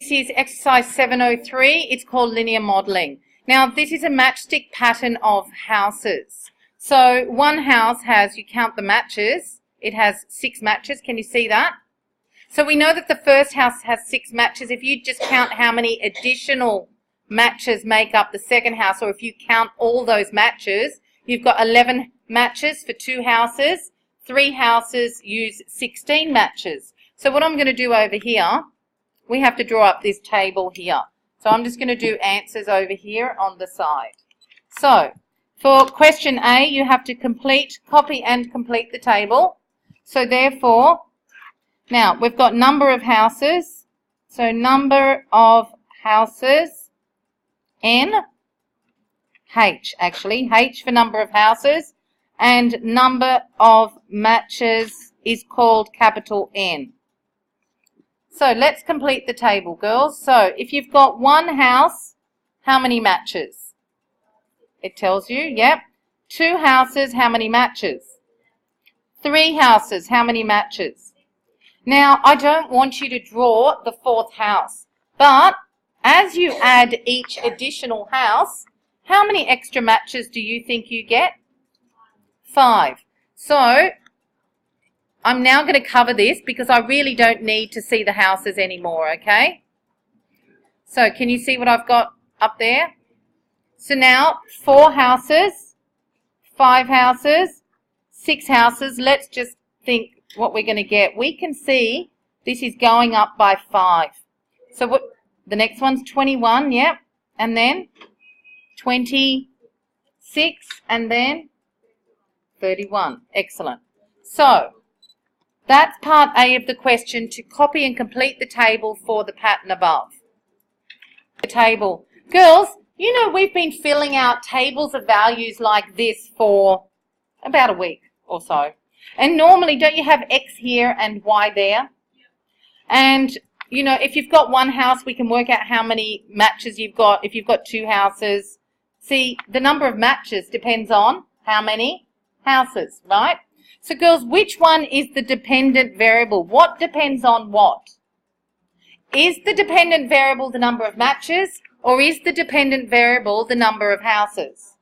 This is exercise 703. It's called linear modelling. Now, this is a matchstick pattern of houses. So one house has, you count the matches, it has 6 matches. Can you see that? So we know that the first house has 6 matches. If you just count how many additional matches make up the second house, or if you count all those matches, you've got 11 matches for 2 houses. 3 houses use 16 matches. So what I'm going to do over here, we have to draw up this table here. So I'm just going to do answers over here on the side. So for question A, you have to copy and complete the table. So therefore, now we've got number of houses. So number of houses, N, H actually, H for number of houses, and number of matches is called capital N. So let's complete the table, girls. So if you've got one house, how many matches? It tells you, yep. 2 houses, how many matches? 3 houses, how many matches? Now, I don't want you to draw the 4th house, but as you add each additional house, how many extra matches do you think you get? 5. So I'm now going to cover this because I really don't need to see the houses anymore, okay? So can you see what I've got up there? So now 4 houses, 5 houses, 6 houses. Let's just think what we're going to get. We can see this is going up by 5. So what? The next one's 21, yep. And then 26 and then 31. Excellent. So that's part A of the question, to copy and complete the table for the pattern above. The table. Girls, you know we've been filling out tables of values like this for about a week or so. And normally, don't you have X here and Y there? And, you know, if you've got one house, we can work out how many matches you've got. If you've got 2 houses, see, the number of matches depends on how many houses, right? So girls, which one is the dependent variable? What depends on what? Is the dependent variable the number of matches, or is the dependent variable the number of houses?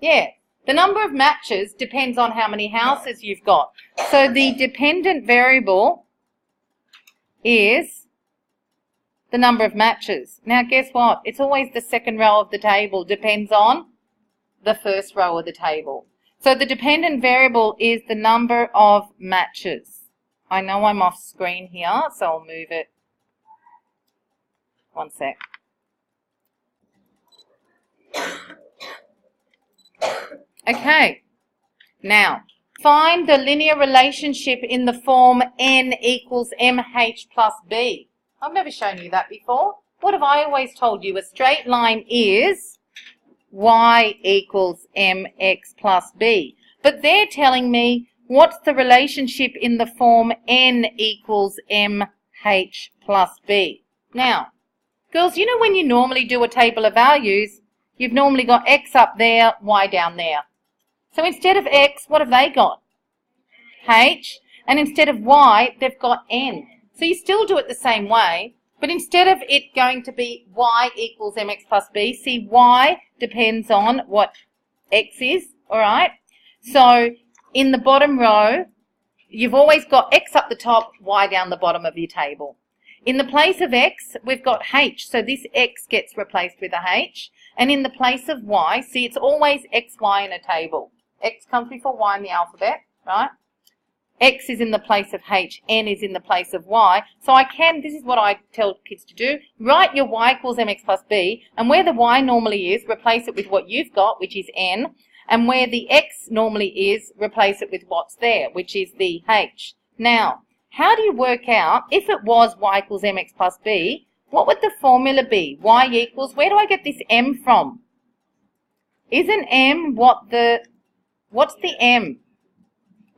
Yeah, the number of matches depends on how many houses you've got. So the dependent variable is the number of matches. Now guess what? It's always the second row of the table depends on the first row of the table. So the dependent variable is the number of matches. I know I'm off screen here, so I'll move it. One sec. Okay. Now, find the linear relationship in the form n equals mh plus b. I've never shown you that before. What have I always told you? A straight line is y equals mx plus b. But they're telling me what's the relationship in the form n equals mh plus b. Now, girls, you know when you normally do a table of values, you've normally got x up there, y down there. So instead of x, what have they got? H. And instead of y, they've got n. So you still do it the same way, but instead of it going to be y equals mx plus b, see, y depends on what x is, all right? So in the bottom row, you've always got x up the top, y down the bottom of your table. In the place of x, we've got h, so this x gets replaced with a h. And in the place of y, see, it's always x, y in a table. X comes before y in the alphabet, right? X is in the place of H, N is in the place of Y. So I can, this is what I tell kids to do, write your Y equals MX plus B, and where the Y normally is, replace it with what you've got, which is N, and where the X normally is, replace it with what's there, which is the H. Now, how do you work out, if it was Y equals MX plus B, what would the formula be? Y equals, where do I get this M from? Isn't M what's the M?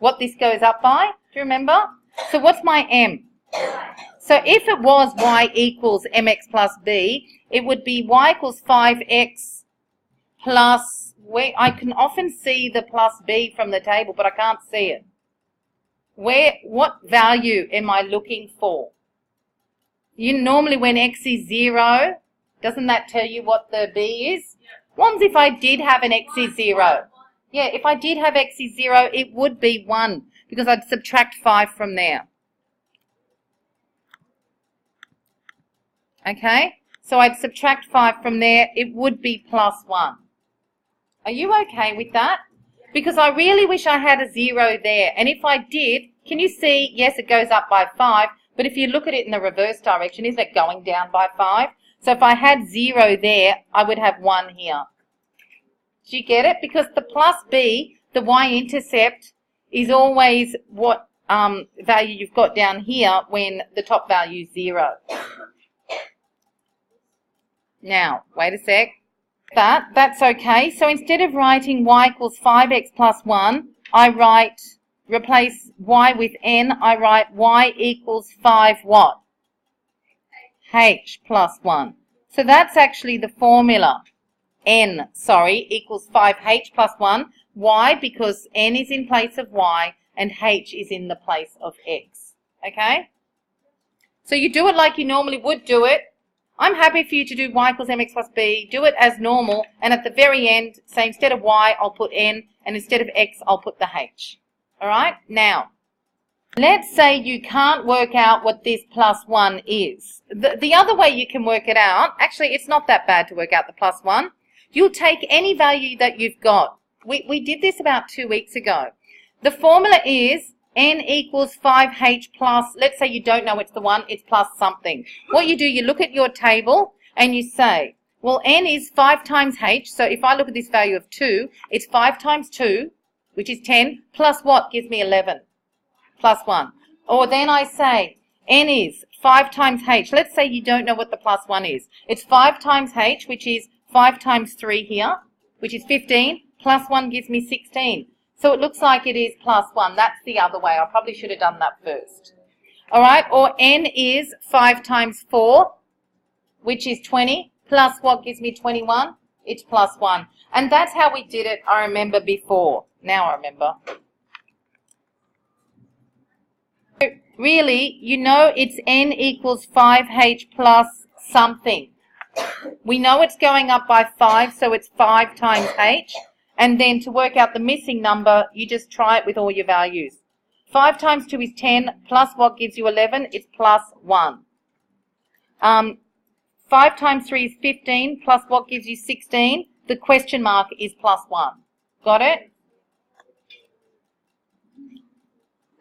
What this goes up by, do you remember? So what's my M? So if it was y equals mx plus b, it would be y equals 5x plus, I can often see the plus b from the table, but I can't see it. What value am I looking for? You normally when x is 0, doesn't that tell you what the b is? What if I did have an x is 0? Yeah, if I did have x is 0, it would be 1 because I'd subtract 5 from there. Okay, so I'd subtract 5 from there, it would be plus 1. Are you okay with that? Because I really wish I had a 0 there, and if I did, can you see, yes, it goes up by 5, but if you look at it in the reverse direction, isn't it going down by 5? So if I had 0 there, I would have 1 here. Do you get it? Because the plus b, the y-intercept, is always what value you've got down here when the top value is 0. Now, wait a sec. That's okay. So instead of writing y equals 5x plus 1, I replace y with n, I write y equals 5 what? H plus 1. So that's actually the formula. N, equals 5h plus 1. Why? Because n is in place of y and h is in the place of x. Okay? So you do it like you normally would do it. I'm happy for you to do y equals mx plus b, do it as normal, and at the very end, say instead of y, I'll put n, and instead of x, I'll put the h. Alright? Now, let's say you can't work out what this plus 1 is. The other way you can work it out, actually it's not that bad to work out the plus 1. You'll take any value that you've got. We did this about 2 weeks ago. The formula is n equals 5h plus, let's say you don't know it's the 1, it's plus something. What you do, you look at your table and you say, well, n is 5 times h, so if I look at this value of 2, it's 5 times 2, which is 10, plus what gives me 11? Plus 1. Or then I say, n is 5 times h. Let's say you don't know what the plus 1 is. It's 5 times h, which is 5 times 3 here, which is 15, plus 1 gives me 16. So it looks like it is plus 1. That's the other way. I probably should have done that first. All right, or n is 5 times 4, which is 20, plus what gives me 21? It's plus 1. And that's how we did it, I remember, before. Now I remember. So really, you know it's n equals 5h plus something. We know it's going up by 5, so it's 5 times h. And then to work out the missing number, you just try it with all your values. 5 times 2 is 10, plus what gives you 11? It's plus 1. 5 times 3 is 15, plus what gives you 16? The question mark is plus 1. Got it?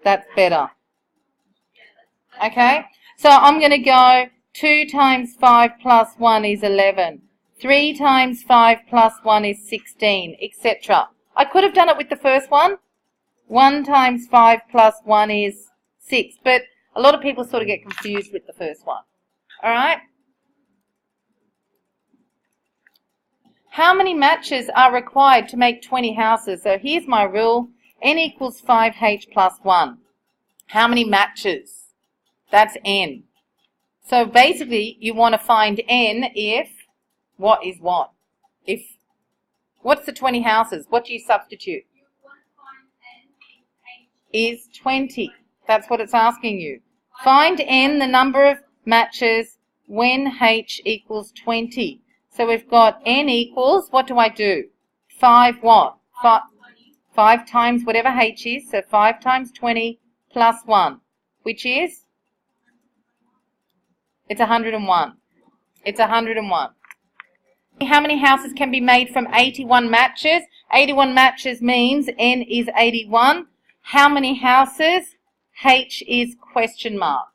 That's better. Okay? So I'm going to go 2 times 5 plus 1 is 11. 3 times 5 plus 1 is 16, etc. I could have done it with the first one. 1 times 5 plus 1 is 6. But a lot of people sort of get confused with the first one. Alright? How many matches are required to make 20 houses? So here's my rule. N equals 5h plus 1. How many matches? That's n. So basically, you want to find n if what is what? If what's the 20 houses? What do you substitute? You want to find n is 20. That's what it's asking you. Find n, the number of matches, when h equals 20. So we've got n equals, what do I do? 5 what? 5 times whatever h is, so 5 times 20 plus 1, which is? It's 101. It's 101. How many houses can be made from 81 matches? 81 matches means n is 81. How many houses? H is question mark.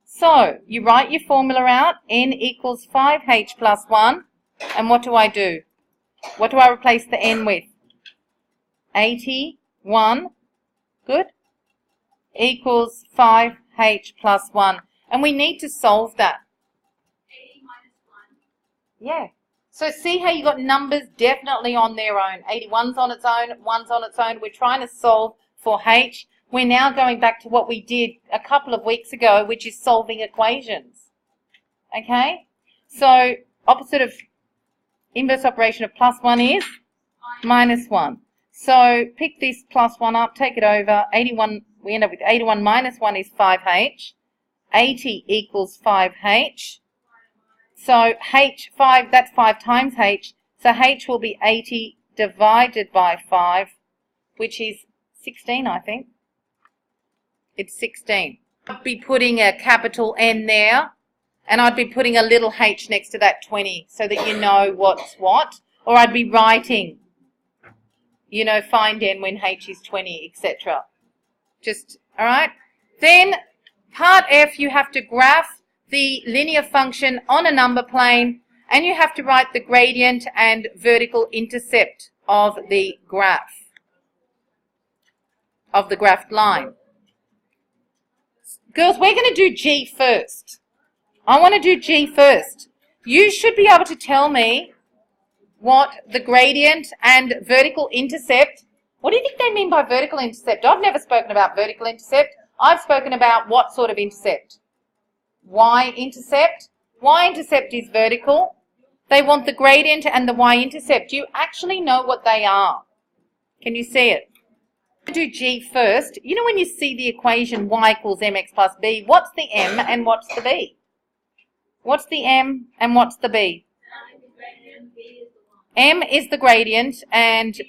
So, you write your formula out. N equals 5h plus 1. And what do I do? What do I replace the n with? 81. Good. Equals 5h plus 1. And we need to solve that. 80 minus 1. Yeah. So see how you got numbers definitely on their own. 81's on its own, 1's on its own. We're trying to solve for h. We're now going back to what we did a couple of weeks ago, which is solving equations. Okay? So opposite of inverse operation of plus 1 is minus 1. So pick this plus 1 up, take it over. 81, we end up with 81 minus 1 is 5h. 80 equals 5h. So h5, that's 5 times h. So h will be 80 divided by 5, which is 16, I think. It's 16. I'd be putting a capital N there, and I'd be putting a little h next to that 20 so that you know what's what. Or I'd be writing, you know, find n when h is 20, etc. Just, all right? Then, part F, you have to graph the linear function on a number plane, and you have to write the gradient and vertical intercept of the graph, of the graphed line. Girls, we're going to do G first. I want to do G first. You should be able to tell me what the gradient and vertical intercept, what do you think they mean by vertical intercept? I've never spoken about vertical intercept. I've spoken about what sort of intercept? Y-intercept. Y-intercept is vertical. They want the gradient and the y-intercept. Do you actually know what they are? Can you see it? Do G first. You know when you see the equation y equals mx plus b, what's the m and what's the b? What's the m and what's the b? M is the gradient and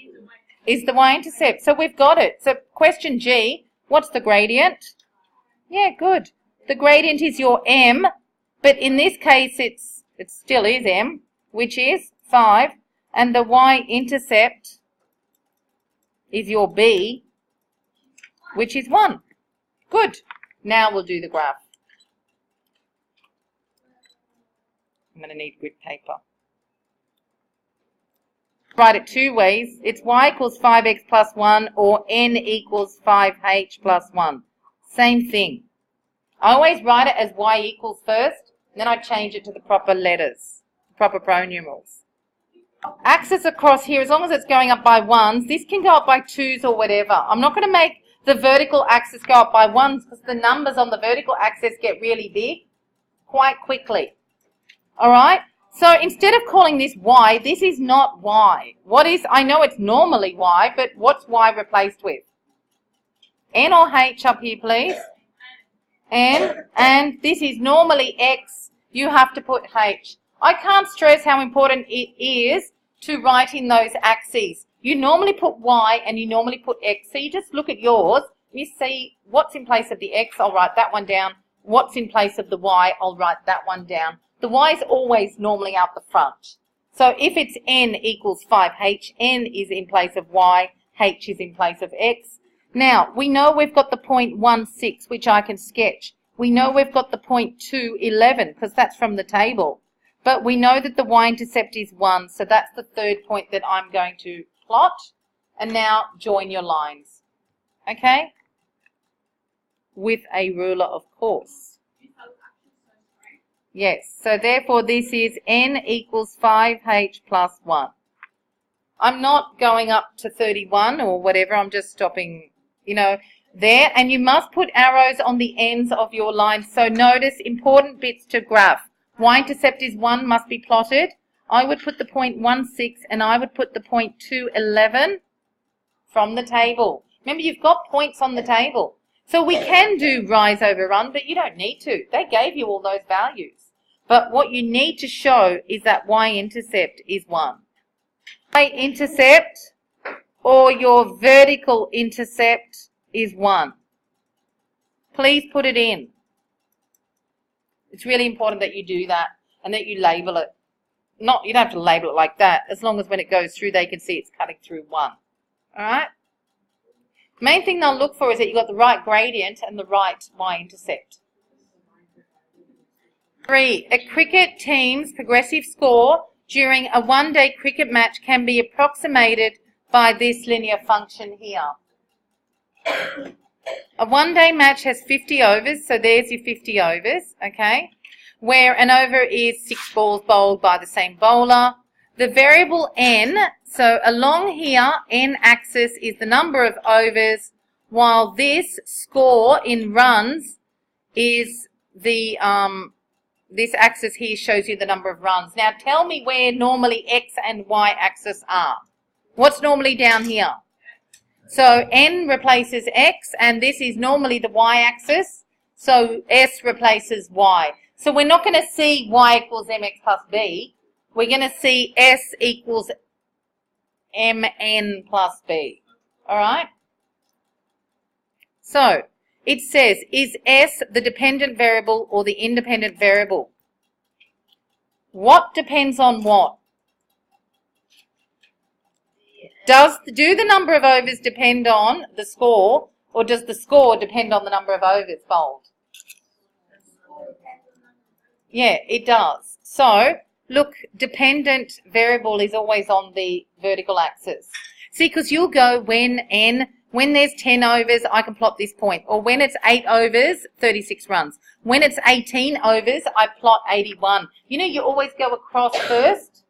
is the y-intercept. So we've got it. So question G, what's the gradient? Yeah, good. The gradient is your m, but in this case it still is m, which is 5, and the y-intercept is your b, which is 1. Good. Now we'll do the graph. I'm going to need grid paper. Write it two ways. It's y equals 5x plus 1 or n equals 5h plus 1. Same thing. I always write it as y equals first, then I change it to the proper letters, proper pronumerals. Axis across here, as long as it's going up by 1s, this can go up by 2s or whatever. I'm not going to make the vertical axis go up by 1s because the numbers on the vertical axis get really big quite quickly. Alright? So instead of calling this y, this is not y. What is, I know it's normally y, but what's y replaced with? N or h up here, please? N, and this is normally x. You have to put h. I can't stress how important it is to write in those axes. You normally put y and you normally put x. So you just look at yours, you see what's in place of the x, I'll write that one down. What's in place of the y, I'll write that one down. The y is always normally out the front. So if it's n equals 5h, n is in place of y, h is in place of x. Now, we know we've got the point 16, which I can sketch. We know we've got the point 211, because that's from the table. But we know that the y-intercept is 1, so that's the third point that I'm going to plot. And now join your lines. Okay? With a ruler, of course. Yes, so therefore this is n equals 5h plus 1. I'm not going up to 31 or whatever, I'm just stopping, you know, there. And you must put arrows on the ends of your lines. So notice important bits to graph. Y-intercept is 1, must be plotted. I would put the point 16 and I would put the point 211 from the table. Remember, you've got points on the table. So we can do rise over run, but you don't need to. They gave you all those values. But what you need to show is that y-intercept is 1. Y-intercept or your vertical intercept is 1. Please put it in. It's really important that you do that and that you label it. Not, you don't have to label it like that, as long as when it goes through they can see it's cutting through 1. Alright? Main thing they'll look for is that you've got the right gradient and the right y-intercept. 3. A cricket team's progressive score during a one-day cricket match can be approximated by this linear function here. A one-day match has 50 overs, so there's your 50 overs, okay, where an over is 6 balls bowled by the same bowler. The variable n, so along here, n-axis is the number of overs, while this score in runs is the this axis here shows you the number of runs. Now tell me where normally x and y axis are. What's normally down here? So n replaces x, and this is normally the y axis. So S replaces Y. So we're not going to see Y equals MX plus B. We're going to see S equals MN plus B. All right? So it says, is S the dependent variable or the independent variable? What depends on what? Do the number of overs depend on the score, or does the score depend on the number of overs bowled? Yeah, it does. So, look, dependent variable is always on the vertical axis. See, because you'll go when there's 10 overs, I can plot this point. Or when it's 8 overs, 36 runs. When it's 18 overs, I plot 81. You know, you always go across first.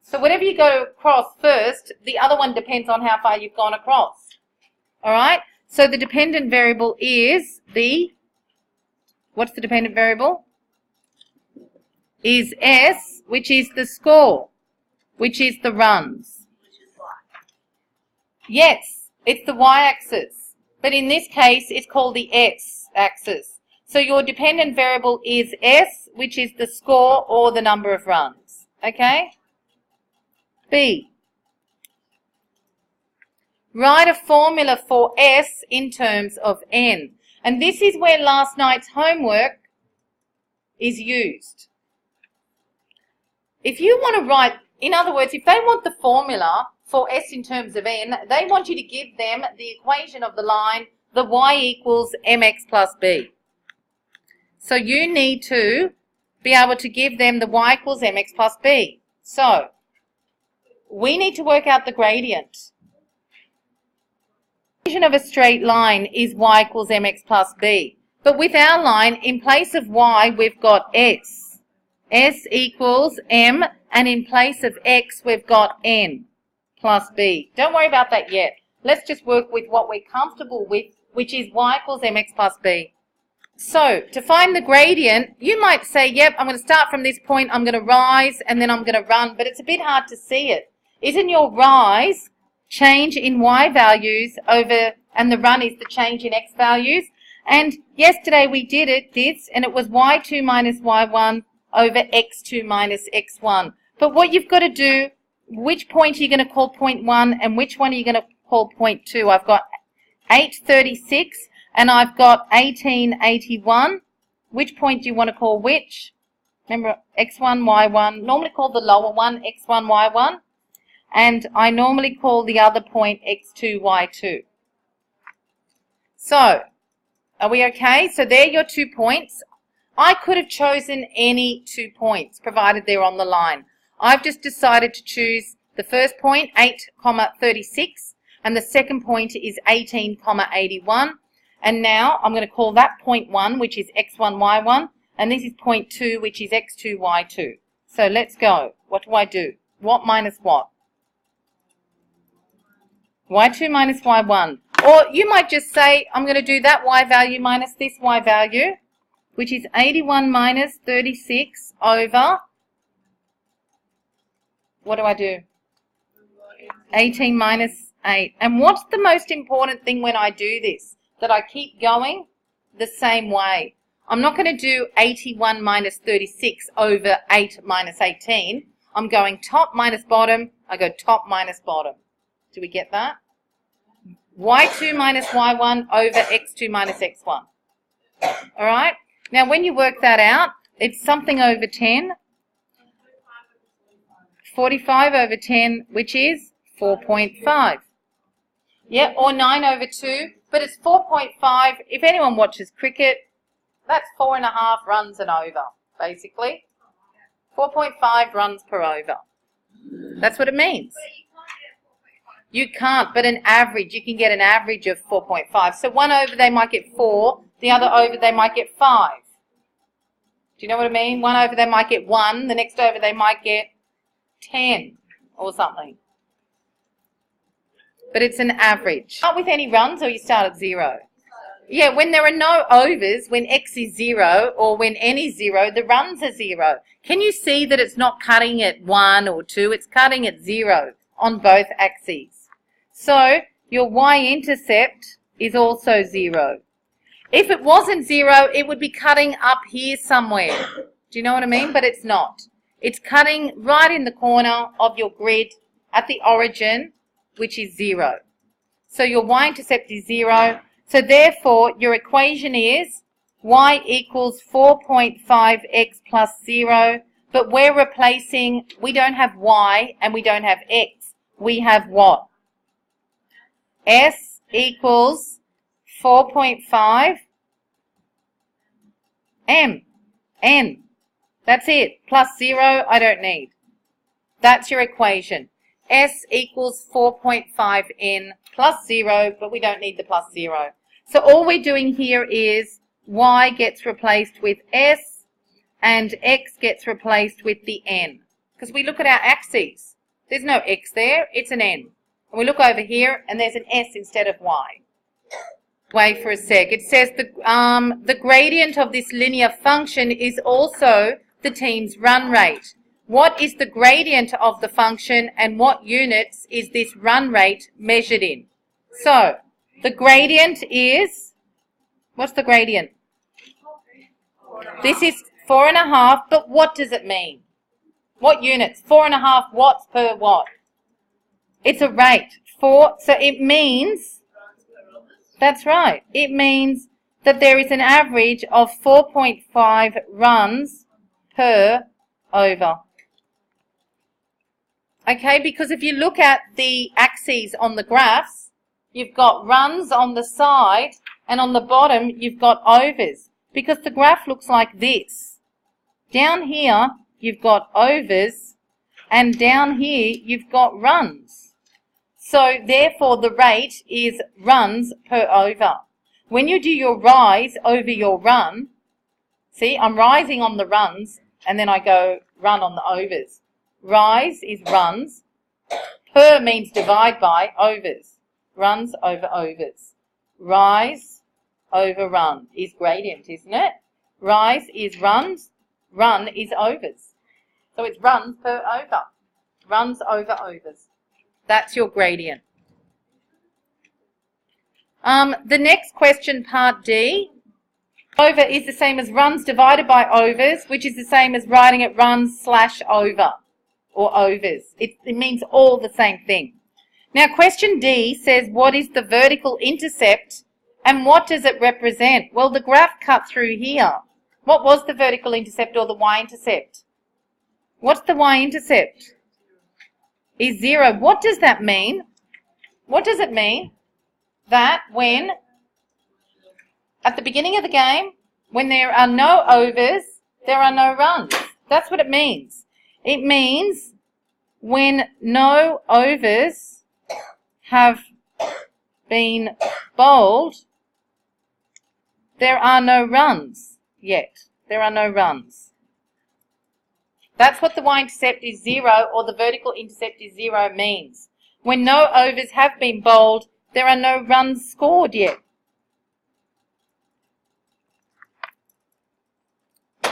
So whatever you go across first, the other one depends on how far you've gone across. All right? So the dependent variable is what's the dependent variable? Is S, which is the score, which is the runs. Yes, it's the y-axis. But in this case, it's called the x-axis. So your dependent variable is S, which is the score or the number of runs. Okay? B. Write a formula for S in terms of N. And this is where last night's homework is used. If you want to write, in other words, if they want the formula for S in terms of N, they want you to give them the equation of the line, the y equals mx plus b. So you need to be able to give them the y equals mx plus b. So we need to work out the gradient. The equation of a straight line is y equals mx plus b. But with our line, in place of y, we've got s. S equals m, and in place of x, we've got n plus b. Don't worry about that yet. Let's just work with what we're comfortable with, which is y equals mx plus b. So, to find the gradient, you might say, yep, I'm going to start from this point, I'm going to rise, and then I'm going to run, but it's a bit hard to see it. Isn't your rise change in y values over, and the run is the change in x values? And yesterday we did this, and it was y2 minus y1 over x2 minus x1. But what you've got to do, which point are you going to call point 1, and which one are you going to call point 2? I've got 836, and I've got 1881. Which point do you want to call which? Remember, x1, y1. Normally call the lower one x1, y1. And I normally call the other point x2, y2. So, are we okay? So they're your 2 points. I could have chosen any 2 points, provided they're on the line. I've just decided to choose the first point, 8,36, and the second point is 18,81. And now I'm going to call that point 1, which is x1, y1, and this is point 2, which is x2, y2. So let's go. What do I do? What minus what? y2 minus y1. Or you might just say, I'm going to do that y value minus this y value, which is 81 minus 36 over, what do I do? 18 minus 8. And what's the most important thing when I do this? That I keep going the same way. I'm not going to do 81 minus 36 over 8 minus 18. I'm going top minus bottom. I go top minus bottom. Do we get that? y2 minus y1 over x2 minus x1. All right? Now, when you work that out, it's something over 10. 45 over 10, which is 4.5. Yeah, or 9 over 2, but it's 4.5. If anyone watches cricket, that's 4.5 runs and over, basically. 4.5 runs per over. That's what it means. You can't, but an average, you can get an average of 4.5. So one over they might get 4, the other over they might get 5. Do you know what I mean? One over they might get 1, the next over they might get 10 or something. But it's an average. Start with any runs or you start at 0? Yeah, when there are no overs, when x is 0 or when n is 0, the runs are 0. Can you see that it's not cutting at 1 or 2? It's cutting at 0 on both axes. So your y-intercept is also 0. If it wasn't 0, it would be cutting up here somewhere. Do you know what I mean? But it's not. It's cutting right in the corner of your grid at the origin, which is 0. So your y-intercept is 0. So therefore, your equation is y equals 4.5x plus 0. But we're replacing, we don't have y and we don't have x. We have what? S equals 4.5 m. N. That's it. Plus 0, I don't need. That's your equation. S equals 4.5n plus 0, but we don't need the plus 0. So all we're doing here is y gets replaced with s and x gets replaced with the n. Because we look at our axes. There's no x there, it's an n. And we look over here and there's an s instead of y. Wait for a sec. It says the gradient of this linear function is also the team's run rate. What is the gradient of the function and what units is this run rate measured in? So, the gradient is, what's the gradient? This is 4.5, but what does it mean? What units? 4.5 watts per watt. It's a rate. So it means, that's right, it means that there is an average of 4.5 runs per over. Okay, because if you look at the axes on the graphs, you've got runs on the side and on the bottom you've got overs. Because the graph looks like this. Down here you've got overs and down here you've got runs. So therefore the rate is runs per over. When you do your rise over your run, see, I'm rising on the runs and then I go run on the overs. Rise is runs. Per means divide by overs. Runs over overs. Rise over run is gradient, isn't it? Rise is runs. Run is overs. So it's runs per over. Runs over overs. That's your gradient. The next question, part D. Over is the same as runs divided by overs, which is the same as writing it runs slash over or overs. It means all the same thing. Now question D says what is the vertical intercept and what does it represent? Well, the graph cut through here. What was the vertical intercept or the y-intercept? What's the y-intercept? Is 0. What does that mean? What does it mean? That when, at the beginning of the game, when there are no overs, there are no runs. That's what it means. It means when no overs have been bowled, there are no runs yet. There are no runs. That's what the y-intercept is 0 or the vertical intercept is 0 means. When no overs have been bowled, there are no runs scored yet.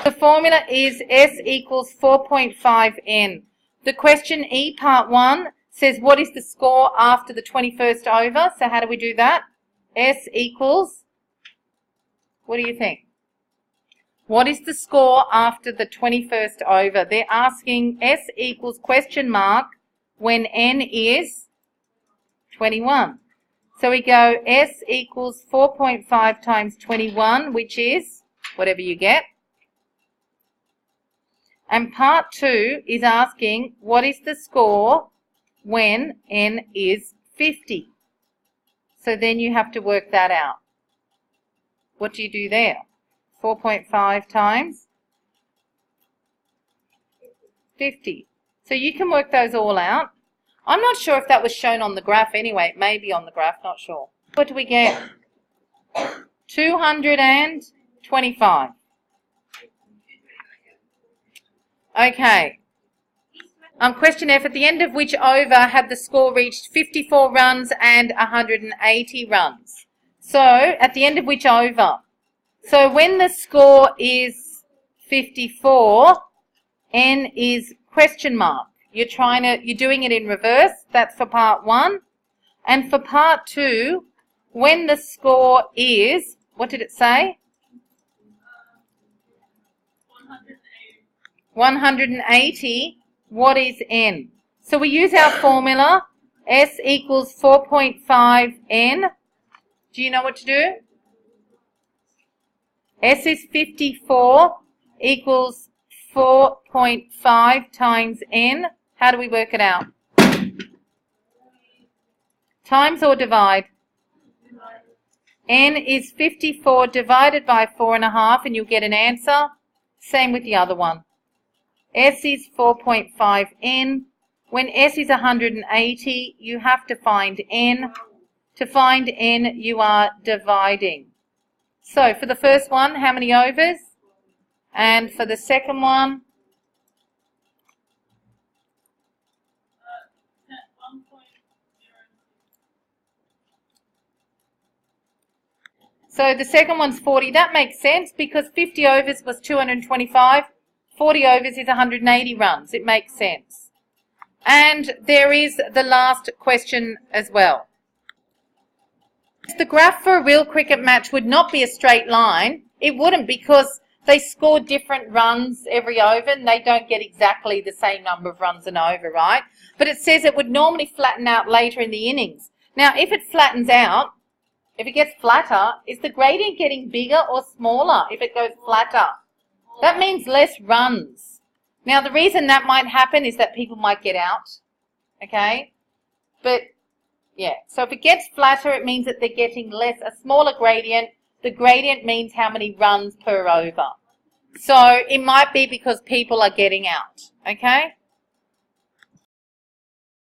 The formula is S equals 4.5n. The question E part 1 says what is the score after the 21st over? So how do we do that? S equals, what do you think? What is the score after the 21st over? They're asking S equals question mark when n is 21. So we go S equals 4.5 times 21, which is whatever you get. And part 2 is asking what is the score when n is 50. So then you have to work that out. What do you do there? 4.5 times 50. So you can work those all out. I'm not sure if that was shown on the graph anyway. It may be on the graph, not sure. What do we get? 225. Okay. Question F, at the end of which over had the score reached 54 runs and 180 runs? So, at the end of which over? So, when the score is 54, n is question mark. You're doing it in reverse. That's for part 1. And for part 2, when the score is What did it say? 180. 180. What is n? So we use our formula. S equals 4.5 n. Do you know what to do? S is 54 equals 4.5 times n. How do we work it out? Times or divide? N is 54 divided by 4.5 and you'll get an answer. Same with the other one. S is 4.5 n. When S is 180, you have to find n. To find n, you are dividing. So for the first one, how many overs? And for the second one? 1.0. So the second one's 40. That makes sense because 50 overs was 225. 40 overs is 180 runs. It makes sense. And there is the last question as well. The graph for a real cricket match would not be a straight line. It wouldn't because they score different runs every over and they don't get exactly the same number of runs an over, right? But it says it would normally flatten out later in the innings. Now, if it flattens out, if it gets flatter, is the gradient getting bigger or smaller if it goes flatter? That means less runs. Now, the reason that might happen is that people might get out, okay? But, yeah, so if it gets flatter, it means that they're getting less, a smaller gradient. The gradient means how many runs per over. So it might be because people are getting out, okay?